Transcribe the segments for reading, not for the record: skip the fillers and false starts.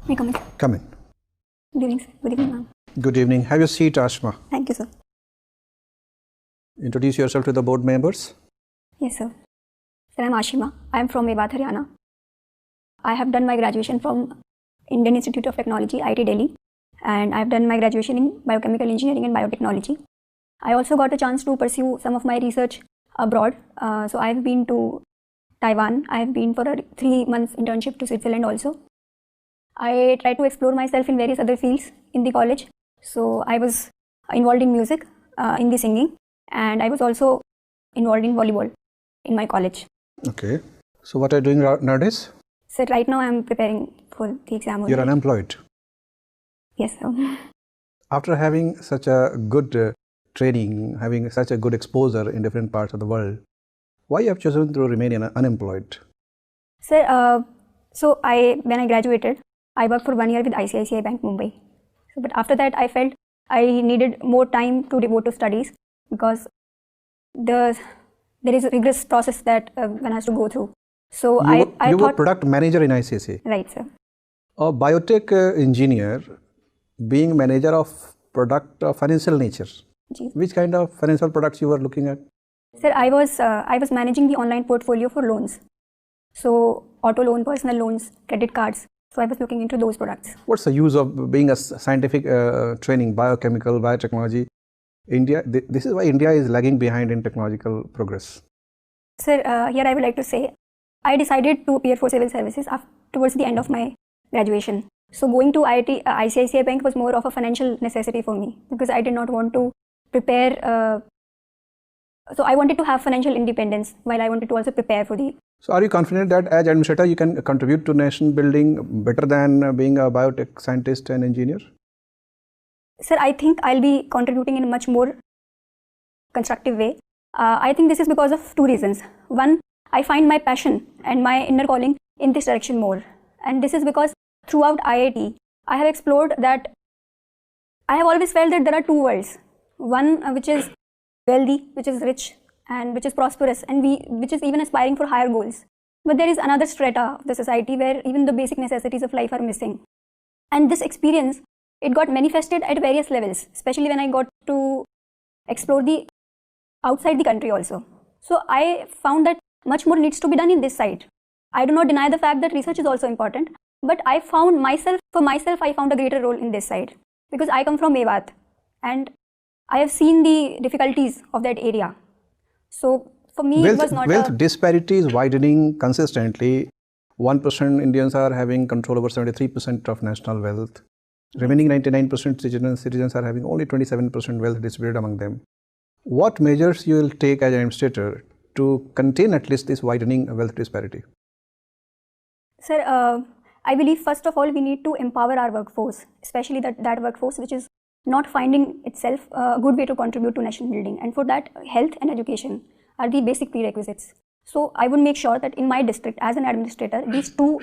May I come in? Come in. Good evening, sir. Good evening, ma'am. Good evening. Have your seat, Ashma. Thank you, sir. Introduce yourself to the board members. Yes, sir. Sir, I'm Ashima. I am from Mewat, Haryana. I have done my graduation from Indian Institute of Technology, IIT Delhi, and I have done my graduation in Biochemical Engineering and Biotechnology. I also got a chance to pursue some of my research abroad. So I have been to Taiwan. I have been for a 3 months internship to Switzerland also. I tried to explore myself in various other fields in the college. So I was involved in music, in the singing, and I was also involved in volleyball in my college. Okay. So what are you doing nowadays? So right now I am preparing for the exam. You're unemployed. Yes, sir. After having such a good training, having such a good exposure in different parts of the world, why you have chosen to remain unemployed? Sir, so when I graduated, I worked for 1 year with ICICI Bank, Mumbai. So, but after that, I felt I needed more time to devote to studies because there is a rigorous process that one has to go through. So you were product manager in ICICI. Right, sir. A biotech engineer being manager of product of financial nature. Ji. Which kind of financial products you were looking at? Sir, I was managing the online portfolio for loans. So auto loan, personal loans, credit cards. So I was looking into those products. What's the use of being a scientific training, biochemical, biotechnology? This is why India is lagging behind in technological progress. Sir, here I would like to say, I decided to appear for civil services towards the end of my graduation. So going to ICICI Bank was more of a financial necessity for me because I did not want to prepare. So I wanted to have financial independence while I wanted to also prepare for the. So are you confident that as administrator you can contribute to nation building better than being a biotech scientist and engineer? Sir, I think I'll be contributing in a much more constructive way. I think this is because of 2 reasons. One, I find my passion and my inner calling in this direction more. And this is because throughout IIT, I have explored that I have always felt that there are 2 worlds. One which is wealthy, which is rich, and which is prosperous, and which is even aspiring for higher goals. But there is another strata of the society where even the basic necessities of life are missing. And this experience, it got manifested at various levels, especially when I got to explore the outside the country also. So I found that much more needs to be done in this side. I do not deny the fact that research is also important, but I found for myself, I found a greater role in this side because I come from Mewat and I have seen the difficulties of that area. So for me, it was not wealth disparity is widening consistently. 1% Indians are having control over 73% of national wealth. Remaining 99% citizens are having only 27% wealth distributed among them. What measures you will take as an administrator to contain at least this widening wealth disparity? Sir, I believe first of all we need to empower our workforce, especially that workforce which is not finding itself a good way to contribute to nation building, and for that health and education are the basic prerequisites. So I would make sure that in my district as an administrator, these 2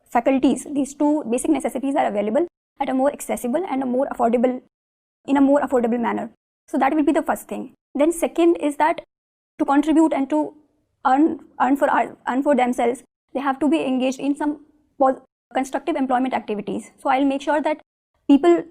faculties, these 2 basic necessities are available at a more accessible and in a more affordable manner. So that will be the first thing. Then second is that to contribute and to earn for themselves, they have to be engaged in some constructive employment activities. So I'll make sure that people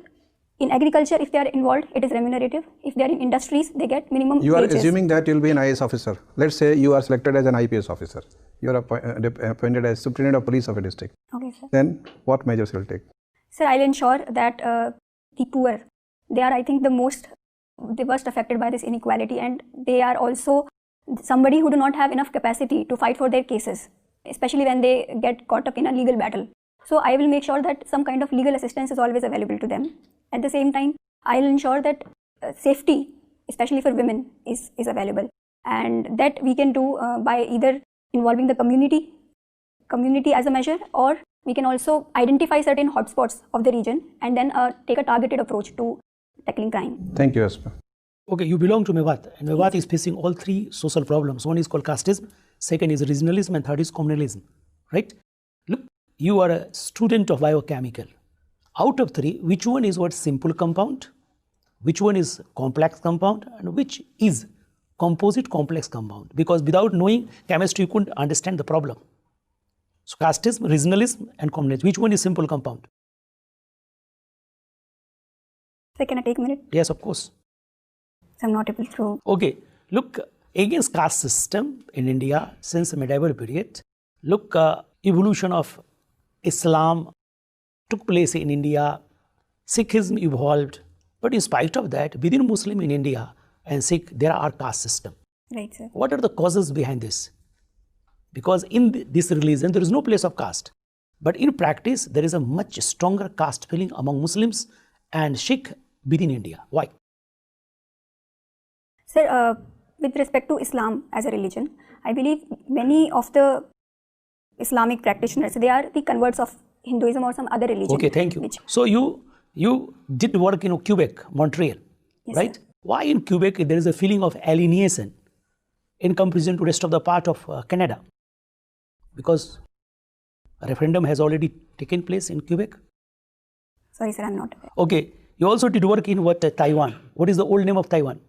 in agriculture, if they are involved, it is remunerative. If they are in industries, they get minimum You are wages. assuming that you will be an IAS officer. Let's say you are selected as an IPS officer. You are appointed as superintendent of police of a district. Okay, sir. Then what measures you will take? Sir, I'll ensure that the poor, they are I think the worst affected by this inequality, and they are also somebody who do not have enough capacity to fight for their cases, especially when they get caught up in a legal battle. So I will make sure that some kind of legal assistance is always available to them. At the same time, I'll ensure that safety, especially for women, is available, and that we can do by either involving the community as a measure, or we can also identify certain hotspots of the region and then take a targeted approach to tackling crime. Thank you, Asma. Okay, you belong to Mewat, and Mewat is facing all 3 social problems. One is called casteism, second is regionalism, and third is communalism, right? Look, you are a student of biochemical. Out of 3, which one is what simple compound, which one is complex compound, and which is composite complex compound? Because without knowing chemistry, you couldn't understand the problem. So casteism, regionalism and communalism. Which one is simple compound? So can I take a minute? Yes, of course. So I'm not able to. Okay, look, against caste system in India since the medieval period, look, evolution of Islam took place in India, Sikhism evolved, but in spite of that, within Muslim in India and Sikh, there are caste system. Right, sir. What are the causes behind this? Because in this religion, there is no place of caste. But in practice, there is a much stronger caste feeling among Muslims and Sikh within India. Why? Sir, with respect to Islam as a religion, I believe many of the Islamic practitioners, they are the converts of Hinduism or some other religion. Okay, thank you. So you did work in Quebec, Montreal, Yes, right? sir. Why in Quebec there is a feeling of alienation in comparison to rest of the part of Canada? Because a referendum has already taken place in Quebec. Sorry, sir, I'm not aware. Okay, you also did work in Taiwan. What is the old name of Taiwan?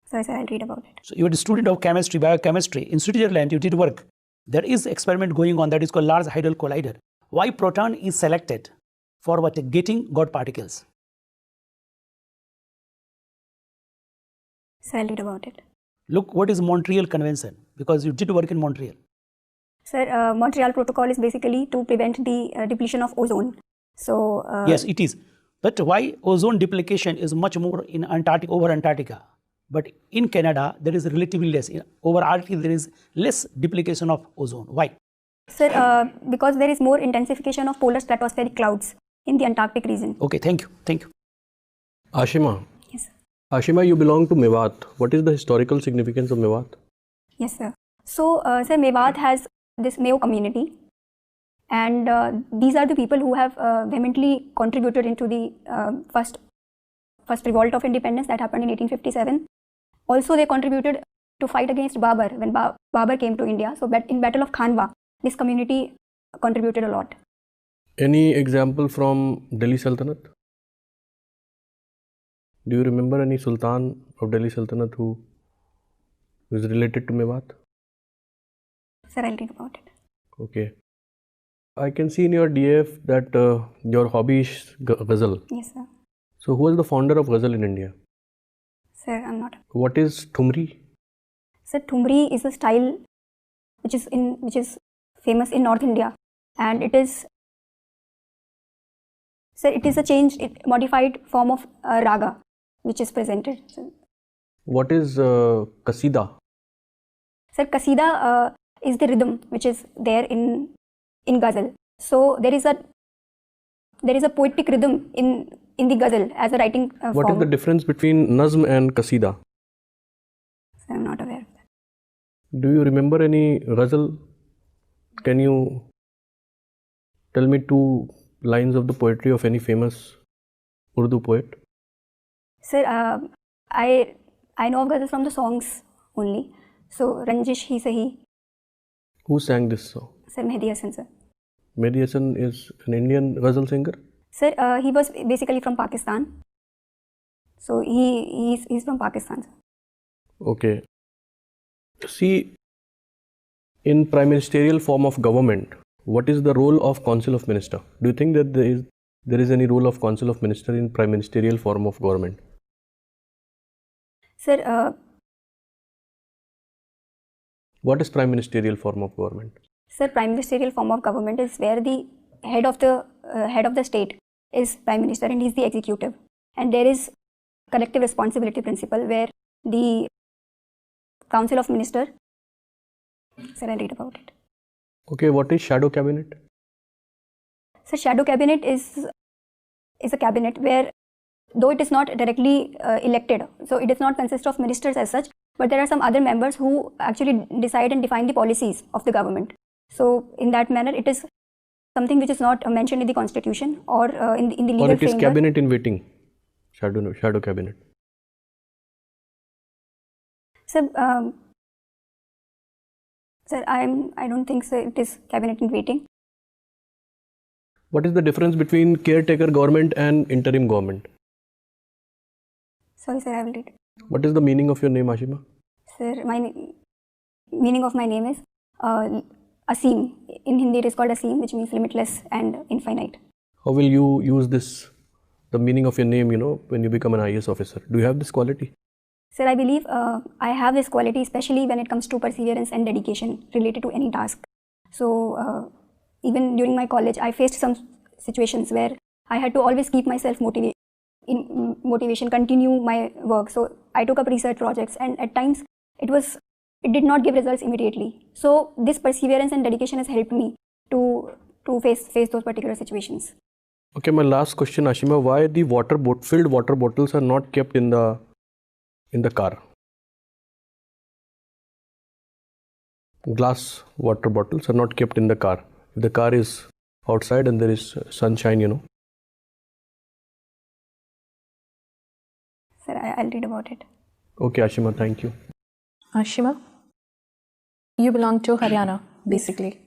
Sorry, sir, I'll read about it. So you are a student of chemistry, biochemistry. In Switzerland, you did work. There is experiment going on that is called Large Hadron Collider. Why proton is selected for what? Getting God particles. Sir, I'll read about it. Look, what is Montreal Convention? Because you did work in Montreal. Sir, Montreal Protocol is basically to prevent the depletion of ozone. So, Yes, it is. But why ozone duplication is much more in Antarctica, over Antarctica? But in Canada, there is relatively less. Over Arctic, there is less duplication of ozone. Why? sir, because there is more intensification of polar stratospheric clouds in the Antarctic region. Okay, thank you. Thank you. Ashima. Yes, sir. Ashima, you belong to Mewat. What is the historical significance of Mewat? Yes, sir. So, sir, Mewat has this Mayo community, and these are the people who have vehemently contributed into the first revolt of independence that happened in 1857. Also, they contributed to fight against Babur when Babur came to India. So, in Battle of Khanwa, this community contributed a lot. Any example from Delhi Sultanate? Do you remember any Sultan of Delhi Sultanate who is related to Mewat? Sir, I'll read about it. Okay. I can see in your DF that your hobby is ghazal. Yes, sir. So who was the founder of ghazal in India? Sir, I'm not. What is Thumri? Sir, Thumri is a style which is famous in North India, and it is a modified form of raga which is presented. So, What is Kasida? sir, Kasida is the rhythm which is there in ghazal. So there is a poetic rhythm in the ghazal as a writing form. What is the difference between Nazm and Kasida? Sir, I'm not aware of that. Do you remember any ghazal? Can you tell me 2 lines of the poetry of any famous Urdu poet? Sir, I know of ghazal from the songs only. So Ranjish Hi Sahi. Who sang this song? Sir, Mehdi Hasan, sir. Mehdi Hasan is an Indian ghazal singer. Sir, he was basically from Pakistan. So he's from Pakistan, sir. Okay. See, in prime ministerial form of government, what is the role of Council of Minister? Do you think that there is any role of Council of Minister in prime ministerial form of government? Sir, What is prime ministerial form of government? Sir, prime ministerial form of government is where the head of the state is prime minister and he is the executive, and there is collective responsibility principle where the council of minister. Sir, I'll read about it. Okay, what is shadow cabinet? So shadow cabinet is a cabinet where, though it is not directly elected, so it does not consist of ministers as such, but there are some other members who actually decide and define the policies of the government. So in that manner, it is something which is not mentioned in the constitution or in the legal Or it is framework. cabinet in waiting? Shadow cabinet. Sir, I don't think so. It is cabinet in waiting. What is the difference between caretaker government and interim government? Sorry, sir, I will read. What is the meaning of your name, Ashima? Sir, meaning of my name is aseem. In Hindi, it is called aseem, which means limitless and infinite. How will you use this, the meaning of your name, when you become an IAS officer? Do you have this quality? Sir, I believe I have this quality, especially when it comes to perseverance and dedication related to any task. So even during my college, I faced some situations where I had to always keep myself motivation, continue my work. So I took up research projects, and at times it did not give results immediately. So this perseverance and dedication has helped me to face those particular situations. Okay, my last question, Ashima, why the filled water bottles are not kept in the car? Glass water bottles are not kept in the car. If the car is outside and there is sunshine, Sir, I'll read about it. Okay, Ashima, thank you. Ashima, you belong to Haryana, basically.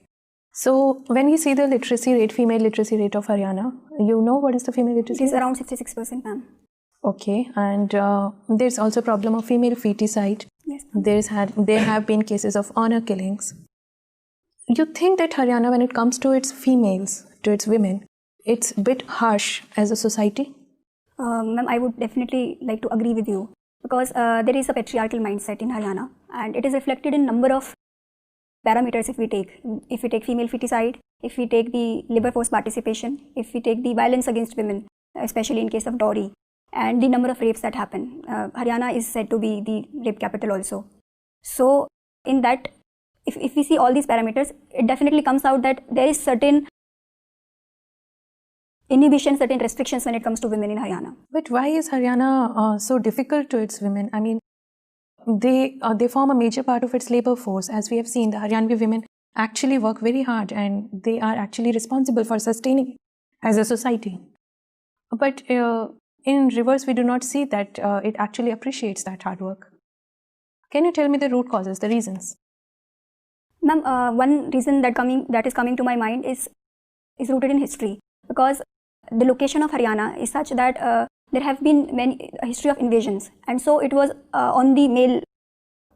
So when you see the literacy rate, female literacy rate of Haryana, you know what is the female It literacy is rate? around 66%, ma'am. Okay, and there's also a problem of female feticide. Yes. There have been cases of honor killings. You think that Haryana, when it comes to its females, to its women, it's a bit harsh as a society? Ma'am, I would definitely like to agree with you, because there is a patriarchal mindset in Haryana, and it is reflected in number of parameters. If we take female feticide, if we take the labor force participation, if we take the violence against women, especially in case of dowry, and the number of rapes that happen. Haryana is said to be the rape capital also. So in that, if we see all these parameters, it definitely comes out that there is certain inhibition, certain restrictions when it comes to women in Haryana. But why is Haryana so difficult to its women? I mean, they form a major part of its labor force. As we have seen, the Haryanvi women actually work very hard, and they are actually responsible for sustaining as a society. But in reverse, we do not see that it actually appreciates that hard work. Can you tell me the root causes, the reasons? Ma'am, one reason that is coming to my mind is rooted in history, because the location of Haryana is such that there have been a history of invasions, and so it was on the male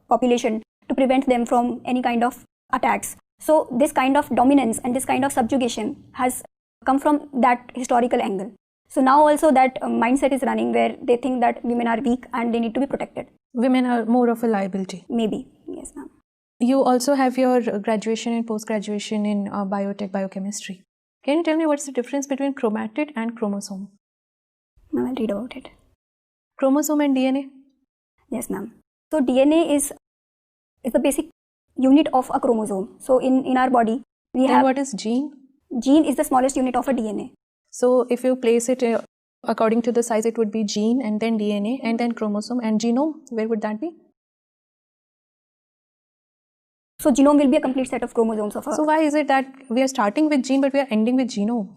population to prevent them from any kind of attacks. So this kind of dominance and this kind of subjugation has come from that historical angle. So now also that mindset is running where they think that women are weak and they need to be protected. Women are more of a liability. Maybe, yes, ma'am. You also have your graduation and post-graduation in biotech, biochemistry. Can you tell me what's the difference between chromatid and chromosome? Ma'am, I'll read about it. Chromosome and DNA? Yes, ma'am. So DNA is the basic unit of a chromosome. So in our body, we have... And what is gene? Gene is the smallest unit of a DNA. So if you place it according to the size, it would be gene and then DNA and then chromosome and genome. Where would that be? So genome will be a complete set of chromosomes of a... So why is it that we are starting with gene but we are ending with genome?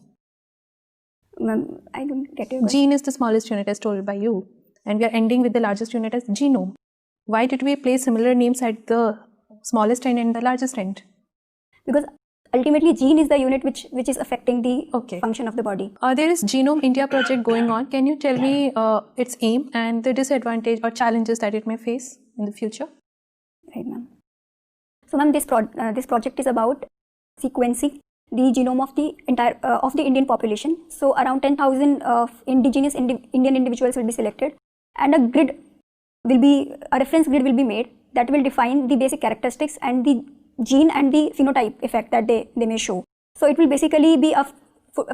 Ma'am, I don't get your question. Gene is the smallest unit as told by you, and we are ending with the largest unit as genome. Why did we place similar names at the smallest end and the largest end? Because ultimately gene is the unit which is affecting the function of the body. There is Genome India project going on. Can you tell me its aim and the disadvantage or challenges that it may face in the future? Right, ma'am. So, ma'am, this project is about sequencing the genome of the entire of the Indian population. So, around 10,000 indigenous Indian individuals will be selected, and a reference grid will be made that will define the basic characteristics and the gene and the phenotype effect that they may show. So, it will basically be a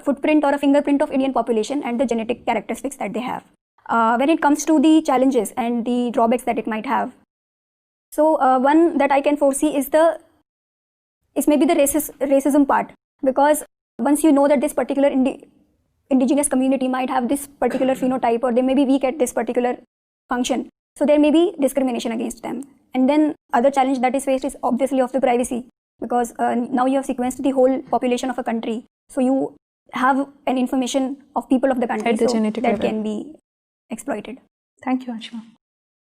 footprint or a fingerprint of Indian population and the genetic characteristics that they have. When it comes to the challenges and the drawbacks that it might have, so one that I can foresee is maybe the racism part, because once you know that this particular indigenous community might have this particular phenotype, or they may be weak at this particular function, so there may be discrimination against them. And then other challenge that is faced is obviously of the privacy, because now you have sequenced the whole population of a country, so you have an information of people of the country that can be exploited. Thank you, Ashima.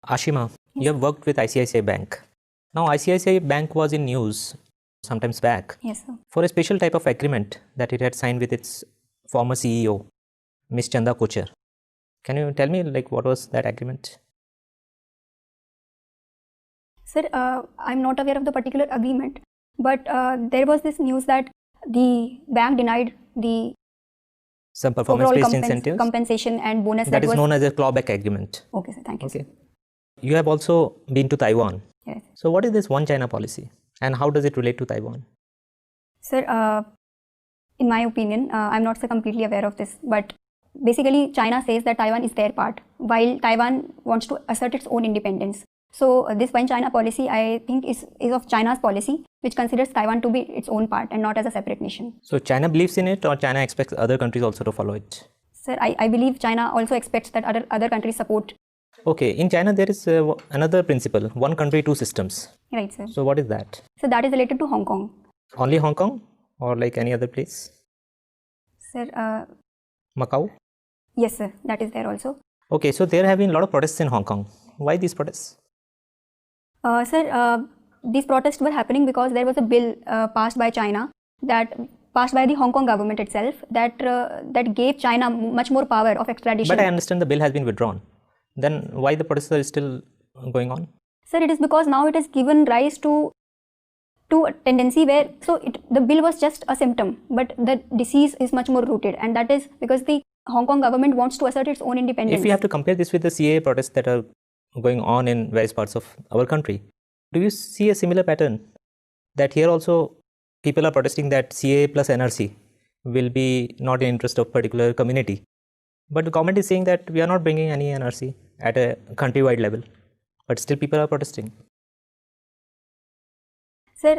Ashima, you have worked with ICICI Bank. Now, ICICI Bank was in news sometimes back for a special type of agreement that it had signed with its former CEO, Ms. Chanda Kochar. Can you tell me what was that agreement? Sir, I'm not aware of the particular agreement, But there was this news that the bank denied the Some overall performance-based incentives. compensation and bonus That is was known as a clawback agreement. Okay, sir. Thank you. Okay. Sir. You have also been to Taiwan. Yes. So what is this One China policy and how does it relate to Taiwan? Sir, in my opinion, I'm not so completely aware of this, but basically China says that Taiwan is their part, while Taiwan wants to assert its own independence. So this One China policy, I think, is of China's policy, which considers Taiwan to be its own part and not as a separate nation. So China believes in it, or China expects other countries also to follow it? Sir, I believe China also expects that other countries support. Okay, in China there is another principle, one country, two systems. Right, sir. So what is that? So that is related to Hong Kong. Only Hong Kong or like any other place? Sir, Macau? Yes, sir. That is there also. Okay, so there have been a lot of protests in Hong Kong. Why these protests? Sir, these protests were happening because there was a bill passed by China, that passed by the Hong Kong government itself, that gave China much more power of extradition. But I understand the bill has been withdrawn. Then why the protests are still going on? Sir, it is because now it has given rise to a tendency where, the bill was just a symptom, but the disease is much more rooted, and that is because the Hong Kong government wants to assert its own independence. If you have to compare this with the CAA protests that are going on in various parts of our country, do you see a similar pattern? That here also people are protesting that CAA plus NRC will be not in interest of particular community. But the government is saying that we are not bringing any NRC at a countrywide level. But still people are protesting. Sir,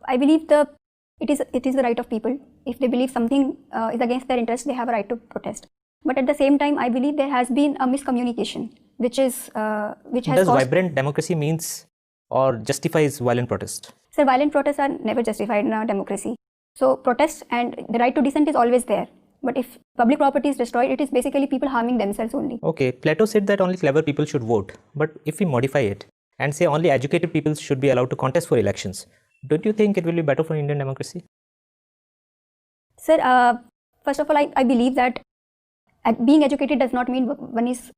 I believe it is the right of people. If they believe something is against their interest, they have a right to protest. But at the same time, I believe there has been a miscommunication, which has Does vibrant democracy means or justifies violent protest? Sir, violent protests are never justified in a democracy. So protest and the right to dissent is always there. But if public property is destroyed, it is basically people harming themselves only. Okay, Plato said that only clever people should vote. But if we modify it and say only educated people should be allowed to contest for elections, don't you think it will be better for Indian democracy? Sir, first of all, I believe that being educated does not mean one is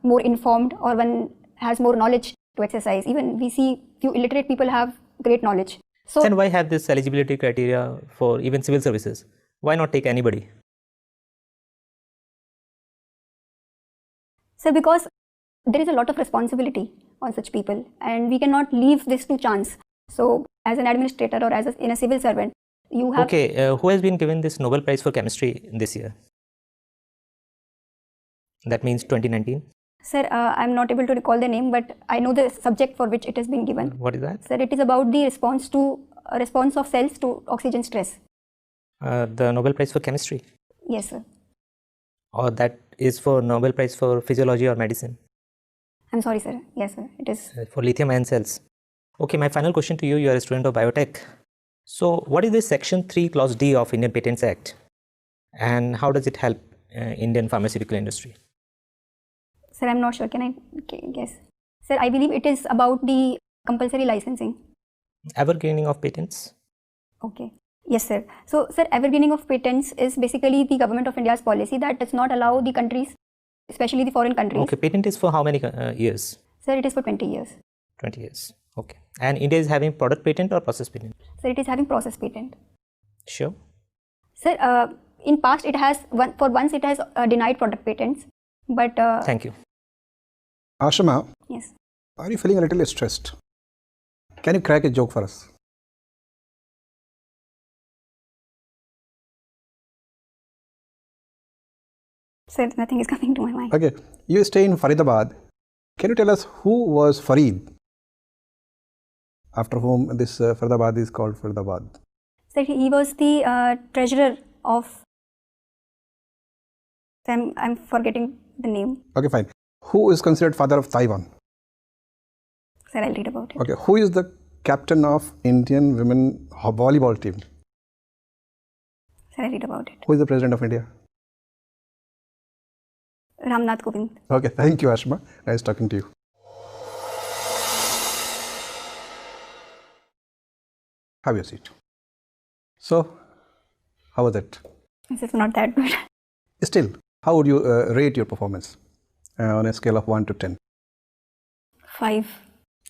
more informed or one has more knowledge to exercise. Even we see few illiterate people have great knowledge. So then why have this eligibility criteria for even civil services? Why not take anybody? Sir, because there is a lot of responsibility on such people and we cannot leave this to chance. So as an administrator or in a civil servant, you have... Okay, who has been given this Nobel Prize for Chemistry this year? That means 2019? Sir, I'm not able to recall the name, but I know the subject for which it has been given. What is that? Sir, it is about the response of cells to oxygen stress. The Nobel Prize for Chemistry? Yes, sir. Or that is for Nobel Prize for Physiology or Medicine? I'm sorry, sir. Yes, sir. It is. For lithium ion cells. Okay, my final question to you. You are a student of biotech. So what is this Section 3 Clause D of Indian Patents Act? And how does it help Indian pharmaceutical industry? Sir, I'm not sure. Can I guess? Sir, I believe it is about the compulsory licensing. Evergreening of patents? Okay. Yes, sir. So, sir, evergreening of patents is basically the government of India's policy that does not allow the countries, especially the foreign countries. Okay, patent is for how many years? Sir, it is for 20 years. 20 years. Okay. And India is having product patent or process patent? Sir, it is having process patent. Sure. Sir, in past it has, once it has denied product patents, but... Thank you. Ashima, yes. Are you feeling a little stressed? Can you crack a joke for us? Sir, nothing is coming to my mind. Okay, you stay in Faridabad. Can you tell us who was Farid? After whom this Faridabad is called Faridabad? Sir, he was the treasurer of... I'm forgetting the name. Okay, fine. Who is considered father of Taiwan? Sir, I'll read about it. Okay, who is the captain of Indian women volleyball team? Sir, I'll read about it. Who is the president of India? Ramnath Kovind. Okay, thank you, Ashima. Nice talking to you. Have your seat. So, how was it? This is not that good. Still, how would you rate your performance on a scale of 1 to 10? 5.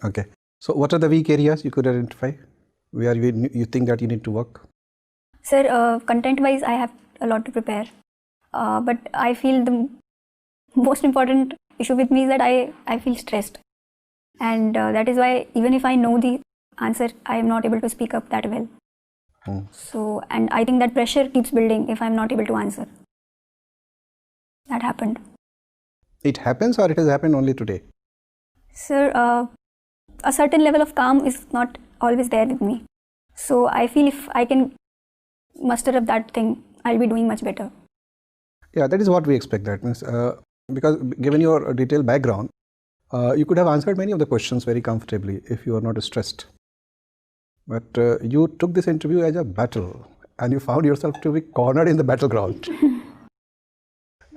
Okay. So, what are the weak areas you could identify where you think that you need to work? Sir, content-wise, I have a lot to prepare. But I feel the most important issue with me is that I feel stressed. And that is why even if I know the answer, I am not able to speak up that well. So, and I think that pressure keeps building if I'm not able to answer. That happened. It happens, or it has happened only today? Sir, a certain level of calm is not always there with me. So I feel if I can muster up that thing, I'll be doing much better. Yeah, that is what we expect. That means, because given your detailed background, you could have answered many of the questions very comfortably if you were not stressed. But you took this interview as a battle, and you found yourself to be cornered in the battleground.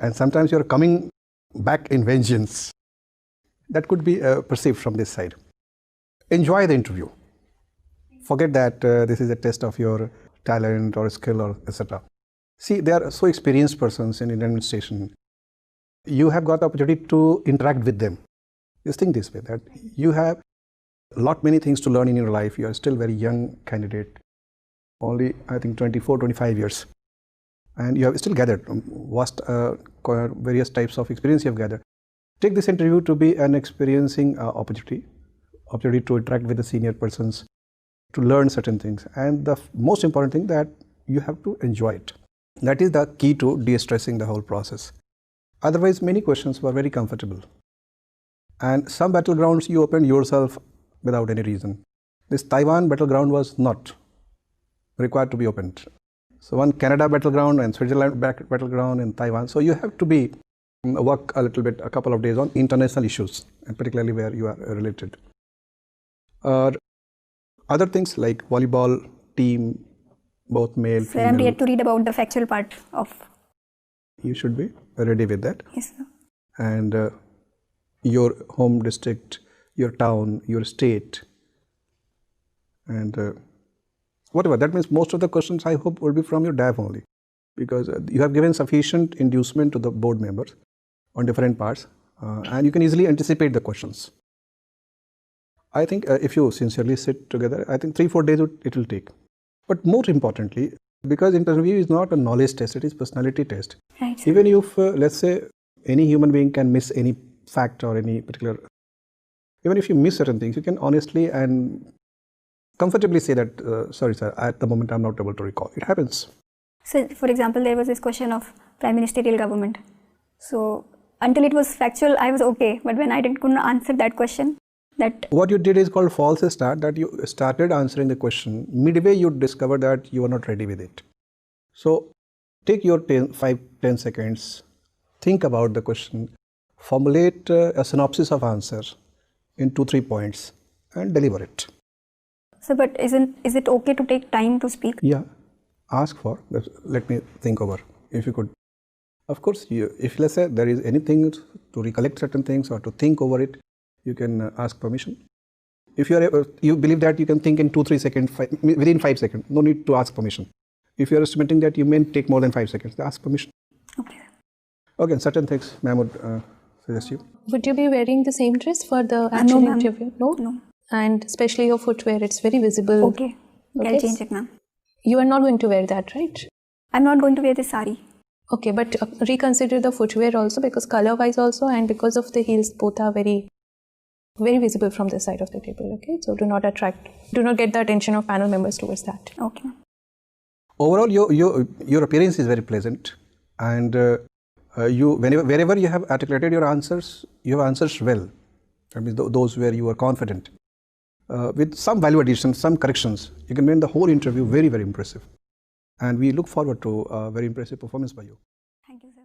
And sometimes you're coming back in vengeance. That could be perceived from this side. Enjoy the interview. Forget that this is a test of your talent or skill or etc. See, they are so experienced persons in Indian administration. You have got the opportunity to interact with them. Just think this way, that you have many things to learn in your life. You are still very young candidate, only I think 24, 25 years. And you have still gathered vast various types of experience you have gathered. Take this interview to be an experiencing opportunity to interact with the senior persons, to learn certain things. And the most important thing, that you have to enjoy it. That is the key to de-stressing the whole process. Otherwise, many questions were very comfortable. And some battlegrounds you opened yourself without any reason. This Taiwan battleground was not required to be opened. So one Canada battleground and Switzerland battleground in Taiwan. So you have to be work a little bit, a couple of days on international issues, and particularly where you are related. Other things like volleyball team, both male, female. I'm yet to read about the factual part of. You should be ready with that. Yes, sir. And your home district, your town, your state, and whatever. That means most of the questions, I hope, will be from your DAF only, because you have given sufficient inducement to the board members on different parts, and you can easily anticipate the questions. I think if you sincerely sit together, I think 3-4 days it will take. But more importantly, because interview is not a knowledge test, it is personality test. Right, sir. Even if, let's say, any human being can miss any fact or any particular, even if you miss certain things, you can honestly and comfortably say that, sorry sir, at the moment I'm not able to recall. It happens. So, for example, there was this question of prime ministerial government. So, until it was factual, I was okay. But when I couldn't answer that question, what you did is called false start, that you started answering the question. Midway, you discovered that you are not ready with it. So, take your 5-10 seconds, think about the question, formulate a synopsis of answer in 2-3 points and deliver it. So, but is it okay to take time to speak? Yeah, ask for, let me think over, if you could. Of course, if let's say there is anything to recollect certain things or to think over it, you can ask permission. If you believe that you can think in 2-3 seconds, within 5 seconds, no need to ask permission. If you are estimating that you may take more than 5 seconds, ask permission. Okay. Okay, certain things, ma'am would suggest you. Would you be wearing the same dress for the actual interview? No? No. And especially your footwear, it's very visible. Okay. I'll change it, ma'am. You are not going to wear that, right? I'm not going to wear this sari. Okay, but reconsider the footwear also, because color-wise also and because of the heels, both are very visible from this side of the table, okay? So do not get the attention of panel members towards that. Okay. Overall, your appearance is very pleasant, and wherever you have articulated your answers, you have answers well. That means those where you are confident. With some value addition, some corrections, you can make the whole interview very, very impressive. And we look forward to a very impressive performance by you. Thank you, sir.